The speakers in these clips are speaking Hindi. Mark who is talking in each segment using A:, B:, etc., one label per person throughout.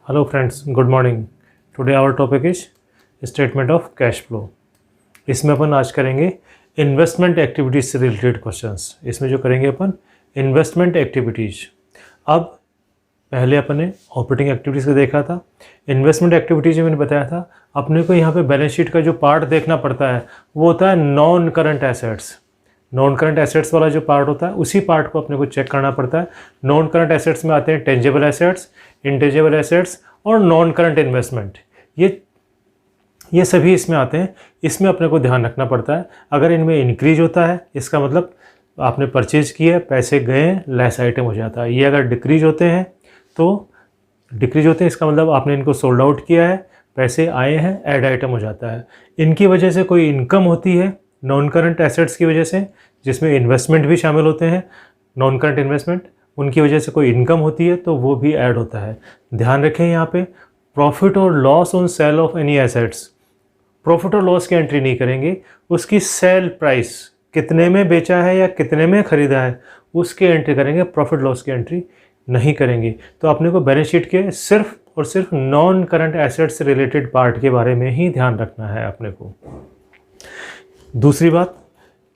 A: Hello friends, good morning. Today our topic is statement of cash flow. इसमें अपन आज करेंगे इन्वेस्टमेंट एक्टिविटीज़ से रिलेटेड क्वेश्चंस। इसमें जो करेंगे अपन इन्वेस्टमेंट एक्टिविटीज़। अब पहले अपन ने ऑपरेटिंग एक्टिविटीज़ को देखा था। इन्वेस्टमेंट एक्टिविटीज़ में मैंने बताया था अपने को यहाँ पे बैलेंस शीट का जो पार्ट देखना पड़ता है वो होता है non current assets. Non current assets वाला जो पार्ट होता है उसी पार्ट को अपने को चेक करना पड़ता है। नॉन करंट एसेट्स में आते हैं टेंजिबल एसेट्स, इंटेंजिबल एसेट्स और नॉन करंट इन्वेस्टमेंट। ये सभी इसमें आते हैं। इसमें अपने को ध्यान रखना पड़ता है, अगर इनमें इंक्रीज होता है इसका मतलब आपने परचेज किया है, पैसे गए, लेस आइटम हो जाता है। ये अगर डिक्रीज होते हैं तो इसका मतलब आपने इनको सोल्ड आउट किया है, पैसे आए हैं, ऐड आइटम हो जाता है। इनकी वजह से कोई इनकम होती है नॉन करंट एसेट्स की वजह से, जिसमें इन्वेस्टमेंट भी शामिल होते हैं, नॉन करंट इन्वेस्टमेंट, उनकी वजह से कोई इनकम होती है तो वो भी ऐड होता है। ध्यान रखें यहाँ पे प्रॉफिट और loss on sale of any assets. Profit और लॉस की एंट्री नहीं करेंगे, उसकी सेल प्राइस कितने में बेचा है या कितने में ख़रीदा है उसकी एंट्री करेंगे, प्रॉफिट लॉस की एंट्री नहीं करेंगे। तो अपने को बैलेंस शीट के सिर्फ और सिर्फ नॉन करंट एसेट्स से रिलेटेड पार्ट के बारे में ही ध्यान रखना है अपने को। दूसरी बात,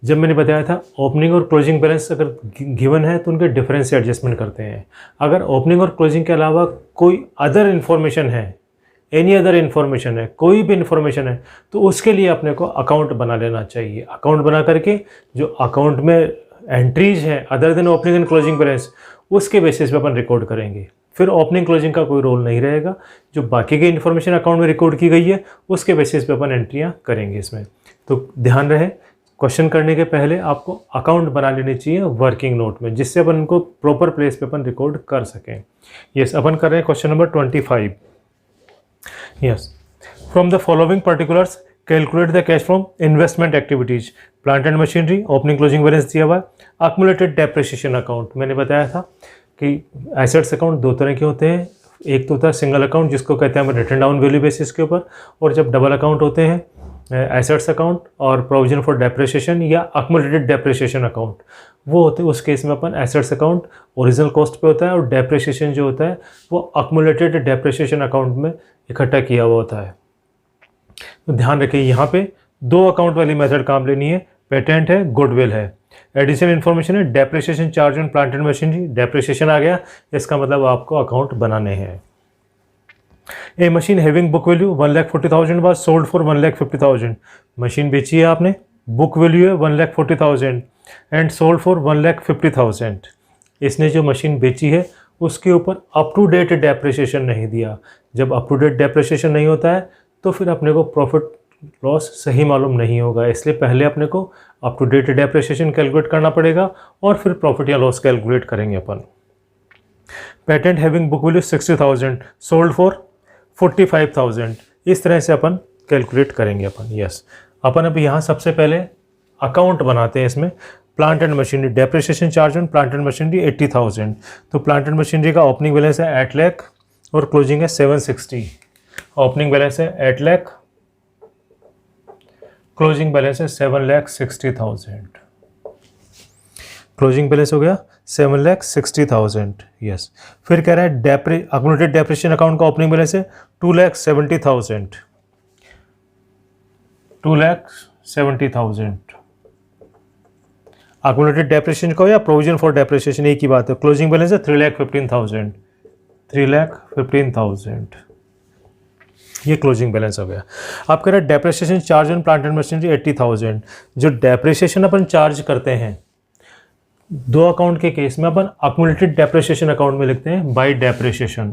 A: जब मैंने बताया था ओपनिंग और क्लोजिंग बैलेंस अगर गिवन है तो उनके डिफरेंस से एडजस्टमेंट करते हैं। अगर ओपनिंग और क्लोजिंग के अलावा कोई अदर इन्फॉर्मेशन है, एनी अदर इन्फॉर्मेशन है, कोई भी इन्फॉर्मेशन है, तो उसके लिए अपने को अकाउंट बना लेना चाहिए। अकाउंट बना करके जो अकाउंट में एंट्रीज हैं other than opening and closing balance, उसके बेसिस पे अपन रिकॉर्ड करेंगे। फिर ओपनिंग क्लोजिंग का कोई रोल नहीं रहेगा, जो बाकी की इन्फॉर्मेशन अकाउंट में रिकॉर्ड की गई है उसके बेसिस पे अपन एंट्रियाँ करेंगे इसमें। तो ध्यान रहे क्वेश्चन करने के पहले आपको अकाउंट बना लेनी चाहिए वर्किंग नोट में, जिससे अपन उनको प्रॉपर प्लेस पे अपन रिकॉर्ड कर सकें। यस, अपन कर रहे हैं question number 25। Yes, from the following particulars calculate the cash from investment activities. Plant and machinery, opening closing balance दिया हुआ है। अक्मुलेटेड डेप्रिसिएशन अकाउंट, मैंने बताया था कि एसेट्स अकाउंट दो तरह के होते हैं। एक तो होता है सिंगल अकाउंट जिसको कहते हैं हम रिटन डाउन वैल्यू बेसिस के ऊपर, और जब डबल अकाउंट होते हैं एसेट्स अकाउंट और प्रोविजन फॉर डेप्रिसिएशन या अक्मुलेटेड डेप्रिसिएशन अकाउंट, वो होते हैं। उस केस में अपन एसेट्स अकाउंट ओरिजिनल कॉस्ट पे होता है और डेप्रिसिएशन जो होता है वो अक्मुलेटेड डेप्रिसिएशन अकाउंट में इकट्ठा किया हुआ होता है। तो ध्यान रखिए यहाँ पे दो अकाउंट वाली मेथड काम लेनी है। पेटेंट है, गुडविल है। एडिशनल इन्फॉर्मेशन है depreciation charge on plant and machinery. Depreciation आ गया, इसका मतलब आपको अकाउंट बनाने हैं। A machine having book value 1,40,000 was sold for 1,50,000। Machine बेची है आपने, बुक वैल्यू है 1,40,000 एंड सोल्ड फॉर 1,50,000। इसने जो मशीन बेची है उसके ऊपर अप टू डेट डेप्रिसिएशन नहीं दिया। जब अप टू डेट डेप्रिसिएशन नहीं होता है तो फिर अपने को प्रॉफिट लॉस सही मालूम नहीं होगा, इसलिए पहले अपने को up to date depreciation calculate करना पड़ेगा और फिर प्रॉफिट या लॉस कैलकुलेट करेंगे अपन। Patent having book value 60,000 sold for 45,000, इस तरह से अपन कैलकुलेट करेंगे अपन। यस, अपन अभी यहाँ सबसे पहले अकाउंट बनाते हैं। इसमें plant and machinery, depreciation charge on plant and machinery 80,000। तो प्लांट एंड मशीनरी का ओपनिंग बैलेंस है 8 लाख और क्लोजिंग है 760। ओपनिंग बैलेंस है 8 लाख, क्लोजिंग बैलेंस है 7,60,000। क्लोजिंग बैलेंस हो गया 7,60,000। यस, फिर कह रहा है अक्मुलेटेड डेप्रिसिएशन अकाउंट का ओपनिंग बैलेंस है 2,70,000। 2,70,000 अक्मुलेटेड डेप्रिसिएशन का या प्रोविजन फॉर डेप्रिसिएशन एक ही बात है। क्लोजिंग बैलेंस है 3,15,000। 3,15,000 ये क्लोजिंग बैलेंस हो गया। आप कह रहे हैं depreciation charge on plant and machinery 80,000। जो डेप्रिसिएशन अपन चार्ज करते हैं दो अकाउंट के केस में अपन अक्मुलेटेड डेप्रिसिएशन अकाउंट में लिखते हैं बाय डेप्रिसिएशन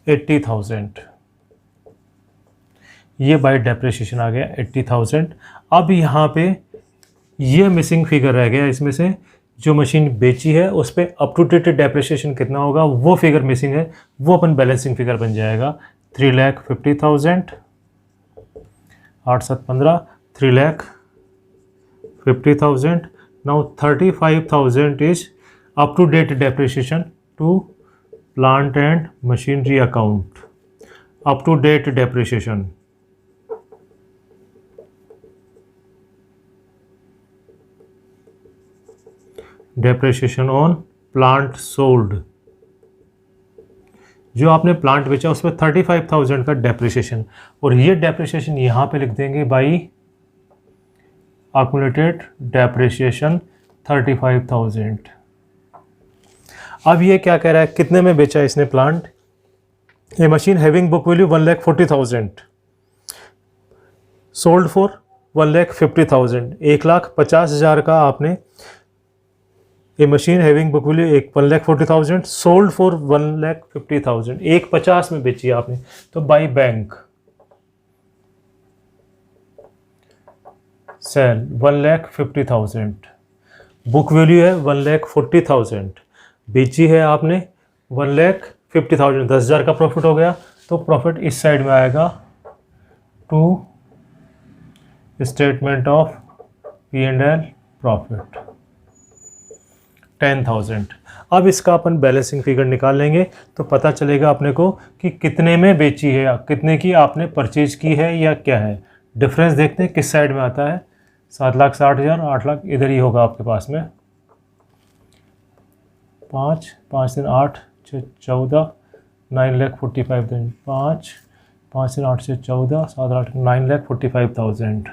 A: 80,000। ये बाय डेप्रिसिएशन आ गया 80,000। अब यहाँ पे ये मिसिंग फिगर रह गया, इसमें से जो मशीन बेची है उस पर अप टू डेट डेप्रिसिएशन कितना होगा वो फिगर मिसिंग है, वो अपन बैलेंसिंग फिगर बन जाएगा 3,50,000। 8 7 15, 3,50,000। Now 35,000 is up to date depreciation to plant and machinery account. Up to date depreciation. Depreciation on plant sold. जो आपने प्लांट बेचा उसमें 35,000 का डेप्रिसिएशन, और ये डेप्रिसिएशन यहाँ पे लिख देंगे बाई एक्यूमुलेटेड डेप्रिसिएशन 35,000। अब ये क्या कह रहा है, कितने में बेचा इसने plant? A machine having book value 1,40,000 sold for 1,50,000, 1,50,000 का आपने a machine having book value 1,40,000 sold for 1,50,000, 1,50 में बेची आपने, तो by bank sale 1,50,000, book value है 1,40,000, बेची है आपने 1,50,000, 10,000 का प्रॉफिट हो गया। तो प्रॉफिट इस साइड में आएगा two statement of P&L profit 10,000। अब इसका अपन बैलेंसिंग फिगर निकाल लेंगे तो पता चलेगा अपने को कि कितने में बेची है, कितने की आपने परचेज की है या क्या है। डिफरेंस देखते हैं किस साइड में आता है। 7,60,000, 8 लाख इधर ही होगा आपके पास में। 5 3 8 6 14 9,45,000, 5 3 8 6 14 7 8 9,45,000।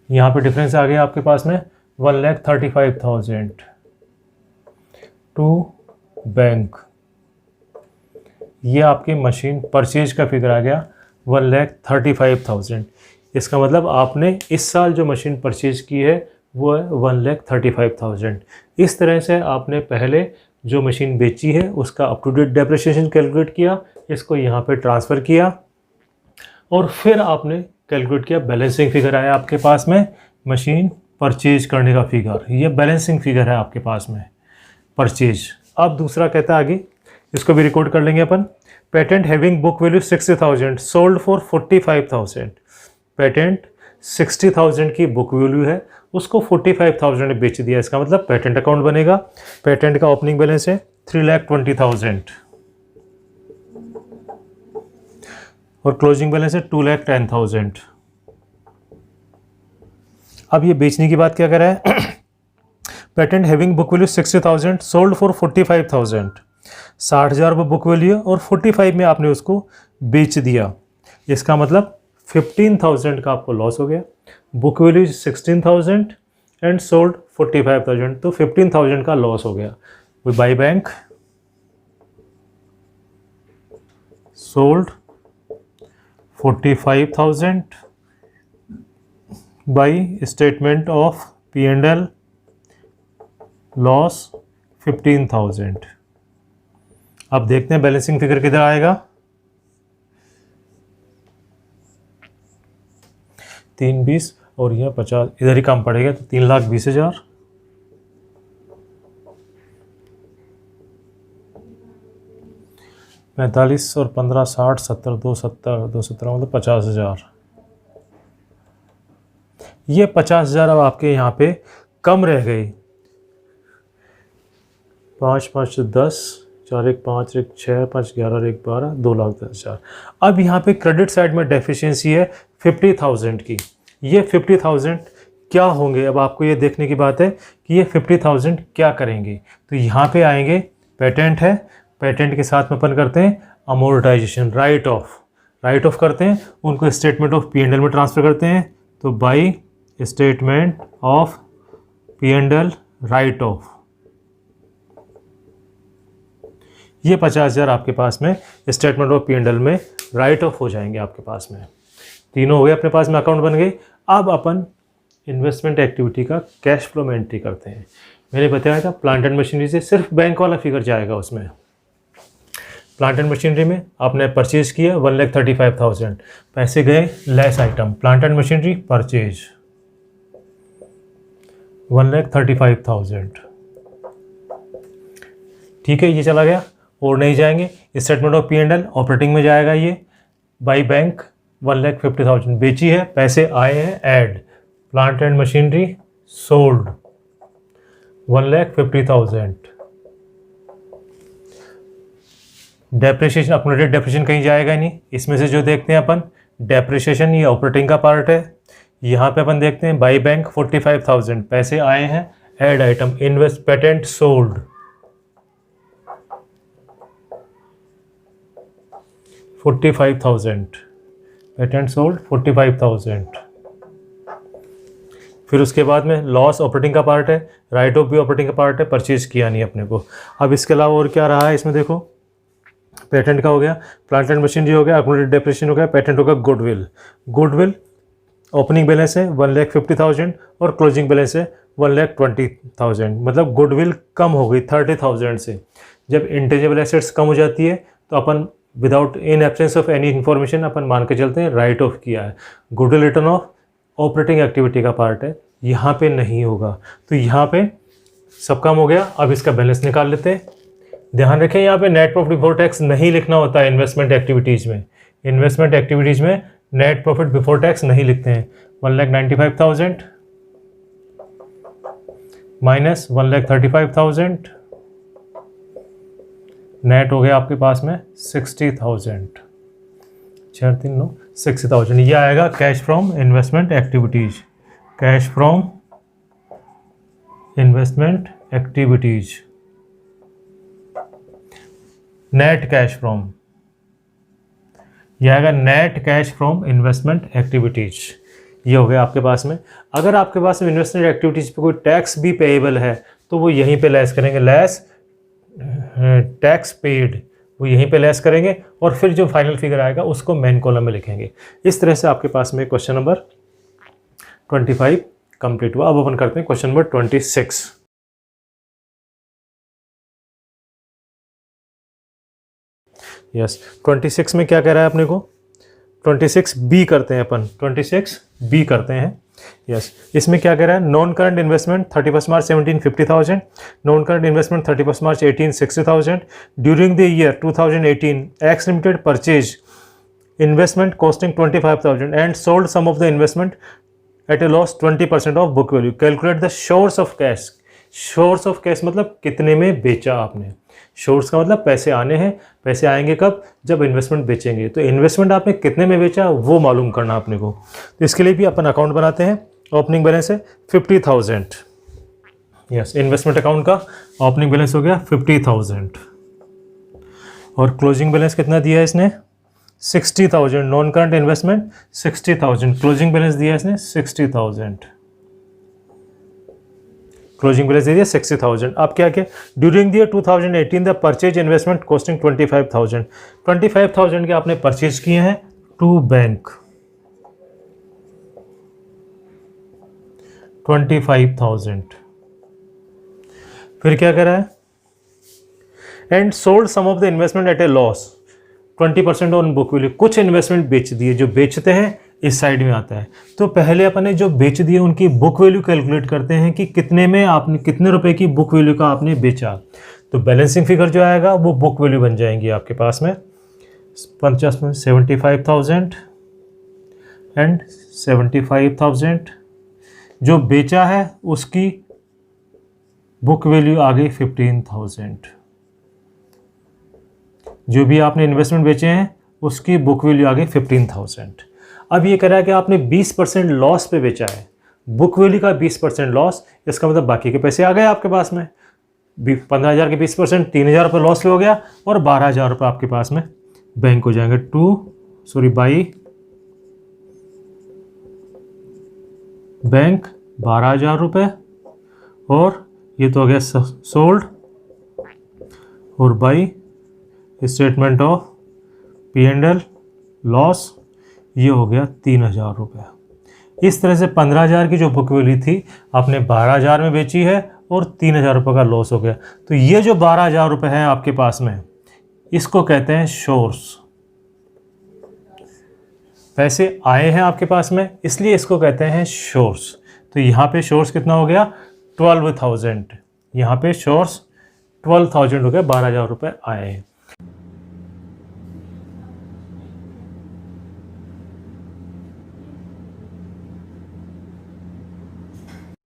A: यहाँ पे डिफरेंस आ गया आपके पास में 1,35,000 टू बैंक। ये आपकी मशीन परचेज का फिगर आ गया 1,35,000। इसका मतलब आपने इस साल जो मशीन परचेज की है वो है 1,35,000। इस तरह से आपने पहले जो मशीन बेची है उसका up to date depreciation calculate किया, इसको यहाँ पे ट्रांसफ़र किया और फिर आपने कैलकुलेट किया। बैलेंसिंग फिगर आया आपके पास में मशीन परचेज करने का फिगर, ये बैलेंसिंग फिगर है आपके पास में परचेज। अब दूसरा कहता है आगे, इसको भी रिकॉर्ड कर लेंगे अपन। Patent having book value 60,000 sold for 45,000। Patent 60,000 की बुक वैल्यू है, उसको 45,000 में बेच दिया। इसका मतलब पेटेंट अकाउंट बनेगा। पेटेंट का ओपनिंग बैलेंस है 3,20,000 और क्लोजिंग बैलेंस है 2,10,000। अब ये बेचने की बात क्या कर रहा है? Patent having book value 60,000 sold for 45,000। 60,000 book value है और 45 में आपने उसको बेच दिया। इसका मतलब 15,000 का आपको लॉस हो गया। बुक वैल्यू 16,000 एंड सोल्ड 45,000, तो 15,000 का लॉस हो गया। We by bank sold 45,000 by statement of P&L loss 15,000। अब देखते हैं बैलेंसिंग फिगर किधर आएगा। 3,20 और यह 50 इधर ही कम पड़ेगा, तो 3,20,000। पैंतालीस और 15 60 70 217 मतलब 50,000। ये 50,000 अब आपके यहाँ पे कम रह गई। 5 5 10 4 1 5 1 6 5 11 1 12 2,10,000। अब यहाँ पे क्रेडिट साइड में डेफिशिएंसी है 50,000 की। ये 50,000 क्या होंगे, अब आपको ये देखने की बात है कि ये 50,000 क्या करेंगे। तो यहाँ पे आएंगे, पेटेंट है, पेटेंट के साथ में अपन करते हैं अमोर्टाइजेशन, राइट ऑफ करते हैं, उनको स्टेटमेंट ऑफ P&L में ट्रांसफ़र करते हैं। तो by statement of P&L right of, ये 50,000 आपके पास में स्टेटमेंट ऑफ P&L में राइट ऑफ हो जाएंगे आपके पास में। तीनों हो गए अपने पास में, अकाउंट बन गए। अब अपन इन्वेस्टमेंट एक्टिविटी का कैश फ्लो में एंट्री करते हैं। मैंने बताया था प्लांट एंड मशीनरी से सिर्फ बैंक वाला फिगर जाएगा उसमें। प्लांट एंड मशीनरी में आपने परचेज किया 1,35,000, पैसे गए less item, plant and machinery purchase 1,35,000। ठीक है, ये चला गया और नहीं जाएंगे। स्टेटमेंट ऑफ P&L ऑपरेटिंग में जाएगा। ये बाई बैंक 1,50,000 बेची है, पैसे आए हैं add, plant and machinery sold 1,50,000। Depreciation, accumulated depreciation कहीं जाएगा नहीं। इसमें से जो देखते हैं अपन डेप्रिसिएशन, ये ऑपरेटिंग का पार्ट है। यहाँ पे अपन देखते हैं बाई बैंक 45,000, पैसे आए हैं add item, invest patent sold 45,000, patent sold 45,000। फिर उसके बाद में लॉस ऑपरेटिंग का पार्ट है, राइट ऑफ भी ऑपरेटिंग का पार्ट है, परचेज किया नहीं अपने को। अब इसके अलावा और क्या रहा है इसमें देखो, पेटेंट का हो गया, प्लांट एंड मशीनरी हो गया, अक्यूमुलेटेड डेप्रिसिएशन हो गया, पेटेंट हो गया, गुडविल। गुडविल ओपनिंग बैलेंस है 1,50,000 और क्लोजिंग बैलेंस है 1,20,000, मतलब गुडविल कम हो गई 30,000 से। जब इंटेंजिबल एसेट्स कम हो जाती है तो अपन without in absence of any information अपन मान के चलते हैं राइट ऑफ किया है। Goodwill return of operating activity का पार्ट है, यहाँ पे नहीं होगा, तो यहाँ पे सब काम हो गया। अब इसका बैलेंस निकाल लेते हैं। ध्यान रखें यहाँ पे नेट प्रॉफिट बिफोर टैक्स नहीं लिखना होता है इन्वेस्टमेंट एक्टिविटीज़ में। इन्वेस्टमेंट एक्टिविटीज़ में नेट प्रॉफिट बिफोर टैक्स नहीं लिखते हैं। 1,95,000 माइनस 1,35,000 नेट हो गया आपके पास में 60,000, 60,000। ये आएगा cash from investment activities, cash from investment activities, net cash from, यह आएगा net cash from investment activities. ये हो गया आपके पास में। अगर आपके पास में इन्वेस्टमेंट एक्टिविटीज पे कोई टैक्स भी पेएबल है तो वो यहीं पे लेस करेंगे, लेस टैक्स पेड, वो यहीं पे लेस करेंगे और फिर जो फाइनल फिगर आएगा उसको मेन कॉलम में लिखेंगे। इस तरह से आपके पास में क्वेश्चन नंबर 25 कंप्लीट हुआ। अब ओपन करते हैं क्वेश्चन नंबर 26। यस, 26 में क्या कह रहा है अपने को, 26 बी करते हैं अपन, 26 बी करते हैं। यस, इसमें क्या कह रहा है, non current investment 31 March 17 50,000, non current investment 31 March 18 60,000। During the year 2018 X limited purchase investment costing 25,000 and sold some of the investment at a loss 20% of book value. Calculate the source of cash. Source of cash मतलब कितने में बेचा आपने। सोर्स का मतलब पैसे आने हैं, पैसे आएंगे कब, जब इन्वेस्टमेंट बेचेंगे। तो इन्वेस्टमेंट आपने कितने में बेचा वो मालूम करना आपने को। तो इसके लिए भी अपन अकाउंट बनाते हैं। ओपनिंग बैलेंस है 50,000। यस, इन्वेस्टमेंट अकाउंट का ओपनिंग बैलेंस हो गया 50,000 और क्लोजिंग बैलेंस कितना दिया है इसने 60,000। Non current investment 60,000, closing balance दिया है इसने 60,000, क्लोजिंग बैलेंस दे दिया 60,000। अब क्या क्या, during the year 2018 the purchase investment costing 25,000, 25,000 के आपने परचेज किए हैं टू बैंक, 25,000। फिर क्या कर रहा है, and sold some of the investment at a loss 20% on book value. कुछ इन्वेस्टमेंट बेच दिए, जो बेचते हैं इस साइड में आता है। तो पहले अपने जो बेच दिए उनकी बुक वैल्यू कैलकुलेट करते हैं कि कितने में आपने, कितने रुपए की बुक वैल्यू का आपने बेचा। तो बैलेंसिंग फिगर जो आएगा वो बुक वैल्यू बन जाएंगी आपके पास में 75,000 एंड 75,000। जो बेचा है उसकी बुक वैल्यू आ गई 15,000। जो भी आपने इन्वेस्टमेंट बेचे हैं उसकी बुक वैल्यू आ गई 15,000। अब ये कह रहा है कि आपने 20% लॉस पे बेचा है, बुक वैल्यू का 20% लॉस, इसका मतलब बाकी के पैसे आ गए आपके पास में। 15,000 के 20% 3,000 रुपये लॉस पे हो गया और 12,000 रुपये आपके पास में बैंक हो जाएंगे बाई बैंक 12,000 रुपये और ये तो हो गया सोल्ड और by statement of P&L loss, ये हो गया 3,000 रुपये। इस तरह से 15,000 की जो बुक वैल्यू थी आपने 12,000 में बेची है और 3,000 रुपये का लॉस हो गया। तो ये जो 12,000 रुपये हैं आपके पास में, इसको कहते हैं सोर्स। पैसे आए हैं आपके पास में इसलिए इसको कहते हैं सोर्स। तो यहाँ पे सोर्स कितना हो गया 12,000, यहाँ पे सोर्स 12,000 हो गया, 12,000 रुपये आए हैं।